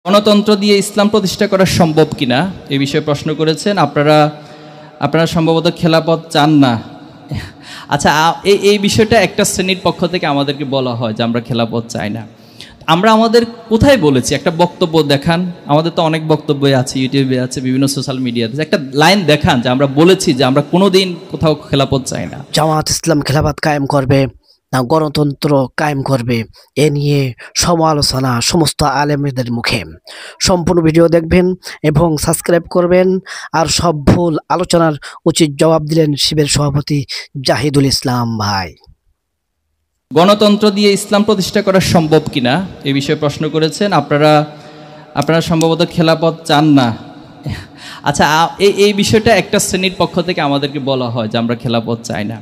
গণতন্ত্র দিয়ে ইসলাম প্রতিষ্ঠা করা সম্ভব কিনা এই বিষয়ে প্রশ্ন করেছেন। আপনারা সম্ভবত খেলাফত চান না। আচ্ছা, এই বিষয়টা একটা শ্রেণীর পক্ষ থেকে আমাদেরকে বলা হয় যে আমরা খেলাফত চাই না। আমরা আমাদের কোথায় বলেছি? একটা বক্তব্য দেখান। আমাদের তো অনেক বক্তব্যই আছে, ইউটিউবে আছে, বিভিন্ন সোশ্যাল মিডিয়াতে। একটা লাইন দেখান যে আমরা বলেছি যে আমরা কোনোদিন কোথাও খেলাফত চাই না। জামাত ইসলাম খেলাফত কায়েম করবে না গণতন্ত্র কায়েম করবে, এ নিয়ে সমালোচনা সমস্ত আলেমদের মুখে। সম্পূর্ণ ভিডিও দেখবেন এবং সাবস্ক্রাইব করবেন। আর সব ভুল আলোচনার উচিত জবাব দিলেন শিবির সভাপতি জাহিদুল ইসলাম ভাই। গণতন্ত্র দিয়ে ইসলাম প্রতিষ্ঠা করা সম্ভব কিনা এই বিষয়ে প্রশ্ন করেছেন। আপনারা সম্ভবত খেলাফত চান না। আচ্ছা, এই বিষয়টা একটা শ্রেণীর পক্ষ থেকে আমাদেরকে বলা হয় যে আমরা খেলাফত চাই না।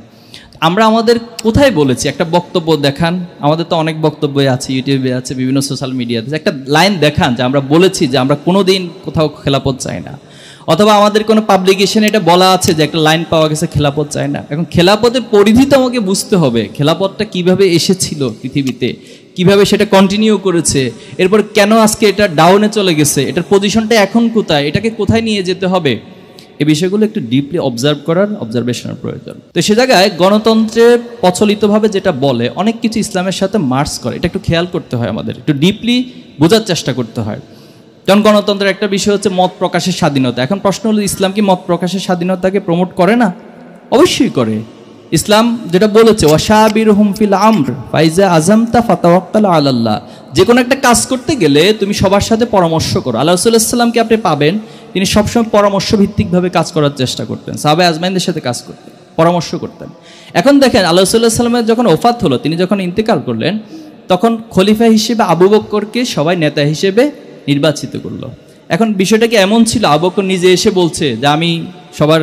আমরা আমাদের কোথায় বলেছি? একটা বক্তব্য দেখান। আমাদের তো অনেক বক্তব্যই আছে, ইউটিউবে আছে, বিভিন্ন সোশ্যাল মিডিয়াতে। একটা লাইন দেখান যে আমরা বলেছি যে আমরা কোনোদিন কোথাও খেলাফত চাই না। অথবা আমাদের কোনো পাবলিকেশনে এটা বলা আছে যে একটা লাইন পাওয়া গেছে খেলাফত চায় না। এখন খেলাফতের পরিধি তো আমাকে বুঝতে হবে। খেলাফতটা কিভাবে এসেছিল পৃথিবীতে, কিভাবে সেটা কন্টিনিউ করেছে, এরপর কেন আজকে এটা ডাউনে চলে গেছে, এটার পজিশনটা এখন কোথায়, এটাকে কোথায় নিয়ে যেতে হবে, এই বিষয়গুলো একটু ডিপলি অবজারভেশনের প্রয়োজন। তো সে জায়গায় গণতন্ত্রে প্রচলিতভাবে যেটা বলে অনেক কিছু ইসলামের সাথে মার্চ করে। এটা একটু খেয়াল করতে হয়, আমাদের একটু ডিপলি বোঝার চেষ্টা করতে হয়। কারণ গণতন্ত্রের একটা বিষয় হচ্ছে মত প্রকাশের স্বাধীনতা। এখন প্রশ্ন হলো, ইসলাম কি মত প্রকাশের স্বাধীনতাকে প্রমোট করে না? অবশ্যই করে। ইসলাম যেটা বলেছে, ওয়াশাবিরহুম ফিল আমর ফাইজা আযামতা ফাতাওয়াক্কাল আলাল্লাহ, যে কোনো একটা কাজ করতে গেলে তুমি সবার সাথে পরামর্শ করো। আল্লাহ রাসূলুল্লাহ সাল্লাল্লাহু আলাইহি ওয়াসাল্লামকে আপনি পাবেন, তিনি সবসময় পরামর্শ ভিত্তিকভাবে কাজ করার চেষ্টা করতেন। সাহাবা আজমাইনদের সাথে কাজ করতেন, পরামর্শ করতেন। এখন দেখেন, আল্লাহ রাসূলুল্লাহ সাল্লাল্লাহু আলাইহি ওয়াসাল্লামের যখন ওফাত হলো, তিনি যখন ইন্তেকাল করলেন, তখন খলিফা হিসেবে আবু বকরকে সবাই নেতা হিসেবে নির্বাচিত করলো। এখন বিষয়টা কি এমন ছিল আবু বকর নিজে এসে বলছে যে আমি সবার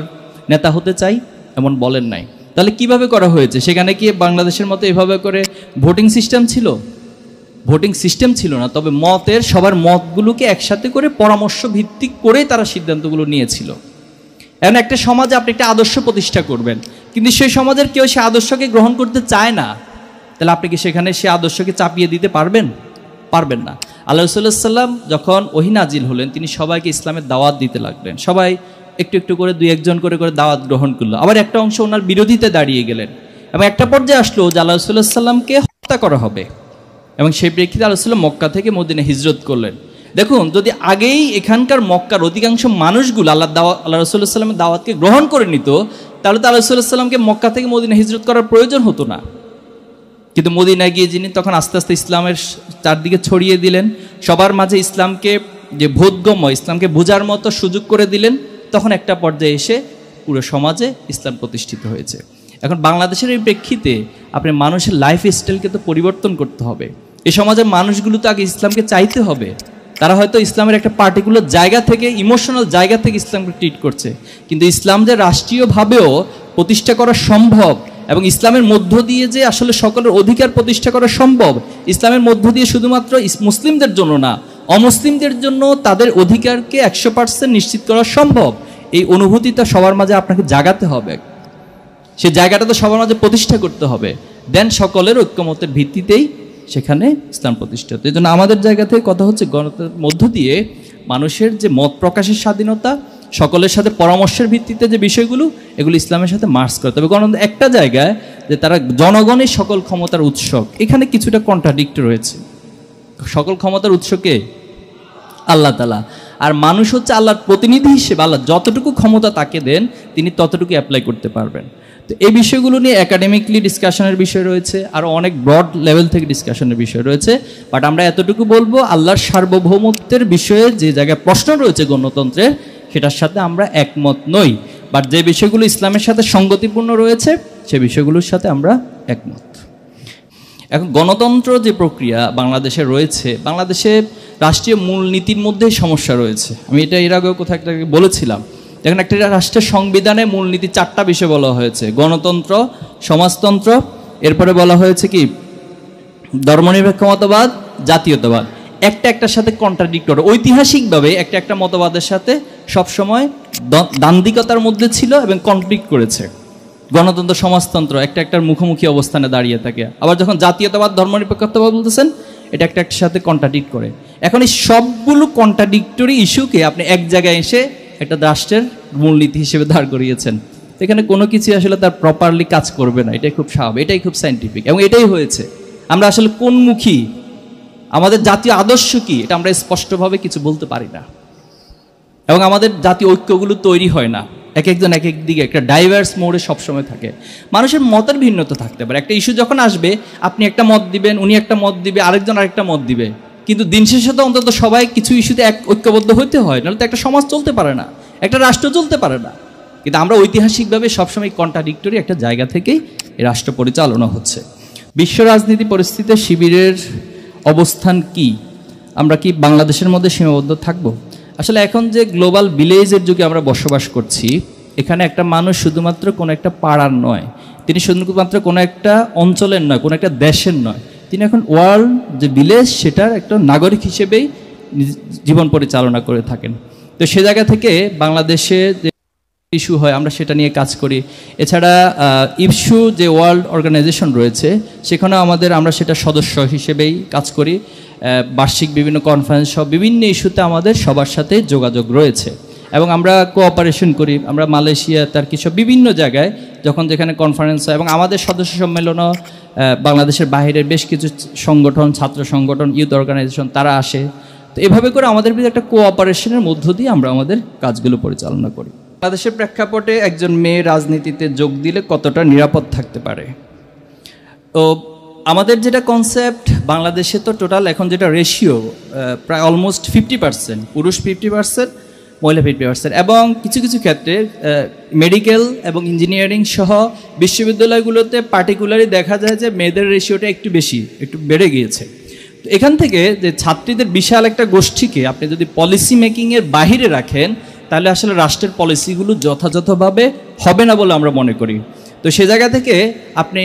নেতা হতে চাই? এমন বলেন নাই। তাহলে কিভাবে করা হয়েছে? সেখানে কি বাংলাদেশের মতো এভাবে করে ভোটিং সিস্টেম ছিল? ভোটিং সিস্টেম ছিল না। তবে সবার মতগুলোকে একসাথে করে পরামর্শ ভিত্তিক করে তারা সিদ্ধান্তগুলো নিয়েছিল। এখন একটা সমাজে আপনি একটা আদর্শ প্রতিষ্ঠা করবেন, কিন্তু সেই সমাজের কেউ সে আদর্শকে গ্রহণ করতে চায় না। তাহলে আপনি কি সেখানে সে আদর্শকে চাপিয়ে দিতে পারবেন? পারবেন না। আল্লাহ রাসূলুল্লাহ সাল্লাম যখন ওহী নাজিল হলেন, তিনি সবাইকে ইসলামের দাওয়াত দিতে লাগলেন। সবাই একটু একটু করে, দুই একজন করে করে দাওয়াত গ্রহণ করলো। আবার একটা অংশ ওনার বিরোধিতা দাঁড়িয়ে গেলেন এবং একটা পর্যায়ে আসলো যে আল্লাহ রাসূলুল্লাহ সাল্লামকে হত্যা করা হবে। এবং সেই প্রেক্ষিতে আল্লাহ রাসূল মক্কা থেকে মদিনা হিজরত করলেন। দেখুন, যদি আগেই এখানকার মক্কার অধিকাংশ মানুষগুলো আল্লাহ রাসূলুল্লাহ সাল্লামের দাওয়াতকে গ্রহণ করে নিত, তাহলে তো আল্লাহ রাসূলুল্লাহ সাল্লামকে মক্কা থেকে মদিনা হিজরত করার প্রয়োজন হতো না। কিন্তু মদিনায় গিয়ে যিনি তখন আস্তে আস্তে ইসলামের চারদিকে ছড়িয়ে দিলেন, সবার মাঝে ইসলামকে যে বোধগম্য, ইসলামকে বোঝার মতো সুযোগ করে দিলেন, তখন একটা পর্যায়ে এসে পুরো সমাজে ইসলাম প্রতিষ্ঠিত হয়েছে। এখন বাংলাদেশের এই প্রেক্ষিতে আপনি মানুষের লাইফ স্টাইলকে তো পরিবর্তন করতে হবে। এই সমাজের মানুষগুলো তো আগে ইসলামকে চাইতে হবে। তারা হয়তো ইসলামের একটা পার্টিকুলার জায়গা থেকে, ইমোশনাল জায়গা থেকে ইসলামকে ট্রিট করছে, কিন্তু ইসলাম যে রাষ্ট্রীয়ভাবেও প্রতিষ্ঠা করা সম্ভব এবং ইসলামের মধ্য দিয়ে যে আসলে সকলের অধিকার প্রতিষ্ঠা করা সম্ভব, ইসলামের মধ্য দিয়ে শুধুমাত্র মুসলিমদের জন্য না, অমুসলিমদের জন্য তাদের অধিকারকে 100% নিশ্চিত করা সম্ভব, এই অনুভূতিটা সবার মাঝে আপনাকে জাগাতে হবে। সে জায়গাটা তো সবার মাঝে প্রতিষ্ঠা করতে হবে। দেন সকলের ঐক্যমতের ভিত্তিতেই সেখানে ইসলাম প্রতিষ্ঠিত। এই জন্য আমাদের জায়গা থেকে কথা হচ্ছে, গণতন্ত্রের মধ্য দিয়ে মানুষের যে মত প্রকাশের স্বাধীনতা, সকলের সাথে পরামর্শের ভিত্তিতে যে বিষয়গুলো, এগুলো ইসলামের সাথে মার্চ করতে হবে। গণতন্ত্র একটা জায়গায় যে তারা জনগণের সকল ক্ষমতার উৎস, এখানে কিছুটা কন্ট্রাডিক্ট রয়েছে। সকল ক্ষমতার উৎসকে আল্লাহ তাআলা, আর মানুষ হচ্ছে আল্লাহর প্রতিনিধি হিসেবে। আল্লাহ যতটুকু ক্ষমতা তাকে দেন, তিনি ততটুকু অ্যাপ্লাই করতে পারবেন। তো এই বিষয়গুলো নিয়ে একাডেমিকলি ডিসকাশনের বিষয় রয়েছে, আরও অনেক ব্রড লেভেল থেকে ডিসকাশনের বিষয় রয়েছে। বাট আমরা এতটুকু বলবো, আল্লাহর সার্বভৌমত্বের বিষয়ে যে জায়গায় প্রশ্ন রয়েছে গণতন্ত্রের, সেটার সাথে আমরা একমত নই। বাট যে বিষয়গুলো ইসলামের সাথে সঙ্গতিপূর্ণ রয়েছে, সে বিষয়গুলোর সাথে আমরা একমত। এখন গণতন্ত্র যে প্রক্রিয়া বাংলাদেশে রয়েছে, বাংলাদেশে রাষ্ট্রীয় মূলনীতির মধ্যেই সমস্যা রয়েছে। আমি এটা এর আগেও কোথাও একটা বলেছিলাম। এখন একটা রাষ্ট্রের সংবিধানে মূলনীতি 4টা বিষয় বলা হয়েছে: গণতন্ত্র, সমাজতন্ত্র, এরপরে বলা হয়েছে কি ধর্মনিরপেক্ষ মতবাদ, জাতীয়তাবাদ। একটার সাথে কন্ট্রাডিক্টর, ঐতিহাসিকভাবে একটা মতবাদের সাথে সবসময় দ্বান্দ্বিকতার মধ্যে ছিল এবং কনফ্লিক্ট করেছে। গণতন্ত্র, সমাজতন্ত্র একটার মুখোমুখি অবস্থানে দাঁড়িয়ে থাকে। আবার যখন জাতীয়তাবাদ, ধর্মনিরপেক্ষতাবাদ বলতেছেন, এটা একটার সাথে কন্ট্রাডিক্ট করে। এখন এই সবগুলো কন্ট্রাডিক্টরি ইস্যুকে আপনি এক জায়গায় এসে একটা রাষ্ট্রের মূলনীতি হিসেবে দাঁড় করিয়েছেন। এখানে কোনো কিছু আসলে তার প্রপারলি কাজ করবে না, এটাই খুব স্বাভাবিক, এটাই খুব সায়েন্টিফিক এবং এটাই হয়েছে। আমরা আসলে কোনমুখী, আমাদের জাতীয় আদর্শ কি, এটা আমরা স্পষ্টভাবে কিছু বলতে পারি না এবং আমাদের জাতীয় ঐক্যগুলো তৈরি হয় না। এক একজন এক এক দিকে একটা ডাইভার্স মোডে সবসময় থাকে। মানুষের মতের ভিন্নতা থাকতে পারে, একটা ইস্যু যখন আসবে আপনি একটা মত দিবেন, উনি একটা মত দিবে, আরেকজন আরেকটা মত দিবে, কিন্তু দিন শেষে তো অন্তত সবাই কিছু ইস্যুতে এক ঐক্যবদ্ধ হতে হয়, নাহলে তো একটা সমাজ চলতে পারে না, একটা রাষ্ট্র চলতে পারে না। কিন্তু আমরা ঐতিহাসিকভাবে সবসময় কন্ট্রাডিক্টরি একটা জায়গা থেকেই এই রাষ্ট্র পরিচালনা হচ্ছে। বিশ্ব রাজনীতি পরিস্থিতিতে শিবিরের অবস্থান কি? আমরা কি বাংলাদেশের মধ্যে সীমাবদ্ধ থাকব? আসলে এখন যে গ্লোবাল ভিলেজের যুগে আমরা বসবাস করছি, এখানে একটা মানুষ শুধুমাত্র কোনো একটা পাড়ার নয়, তিনি শুধুমাত্র কোনো একটা অঞ্চলের নয়, কোনো একটা দেশের নয়, তিনি এখন ওয়ার্ল্ড যে ভিলেজ সেটার একটা নাগরিক হিসেবেই জীবন পরিচালনা করে থাকেন। তো সে জায়গা থেকে বাংলাদেশে যে ইস্যু হয় আমরা সেটা নিয়ে কাজ করি। এছাড়া ইপসু যে ওয়ার্ল্ড অর্গানাইজেশন রয়েছে সেখানেও আমরা সেটা সদস্য হিসেবেই কাজ করি। বার্ষিক বিভিন্ন কনফারেন্স সব বিভিন্ন ইস্যুতে আমাদের সবার সাথে যোগাযোগ রয়েছে এবং আমরা কোঅপারেশন করি। আমরা মালয়েশিয়া, তার কিছু বিভিন্ন জায়গায় যখন যেখানে কনফারেন্স হয় এবং আমাদের সদস্য সম্মেলনও বাংলাদেশের বাইরের বেশ কিছু সংগঠন, ছাত্র সংগঠন, ইউথ অর্গানাইজেশন তারা আসে। তো এভাবে করে আমাদের ভিতরে একটা কোঅপারেশনের মধ্য দিয়ে আমরা আমাদের কাজগুলো পরিচালনা করি। বাংলাদেশের প্রেক্ষাপটে একজন মেয়ে রাজনীতিতে যোগ দিলে কতটা নিরাপদ থাকতে পারে? তো আমাদের যেটা কনসেপ্ট, বাংলাদেশে তো টোটাল এখন যেটা রেশিও প্রায় অলমোস্ট 50%, পুরুষ 50%, মহিলা 50%, এবং কিছু কিছু ক্ষেত্রে মেডিকেল এবং ইঞ্জিনিয়ারিং সহ বিশ্ববিদ্যালয়গুলোতে পার্টিকুলারলি দেখা যায় যে মেয়েদের রেশিওটা একটু বেশি, একটু বেড়ে গিয়েছে। তো এখান থেকে যে ছাত্রীদের বিশাল একটা গোষ্ঠীকে আপনি যদি পলিসি মেকিংয়ের বাহিরে রাখেন তাহলে আসলে রাষ্ট্রের পলিসিগুলো যথাযথভাবে হবে না বলে আমরা মনে করি। তো সে জায়গা থেকে আপনি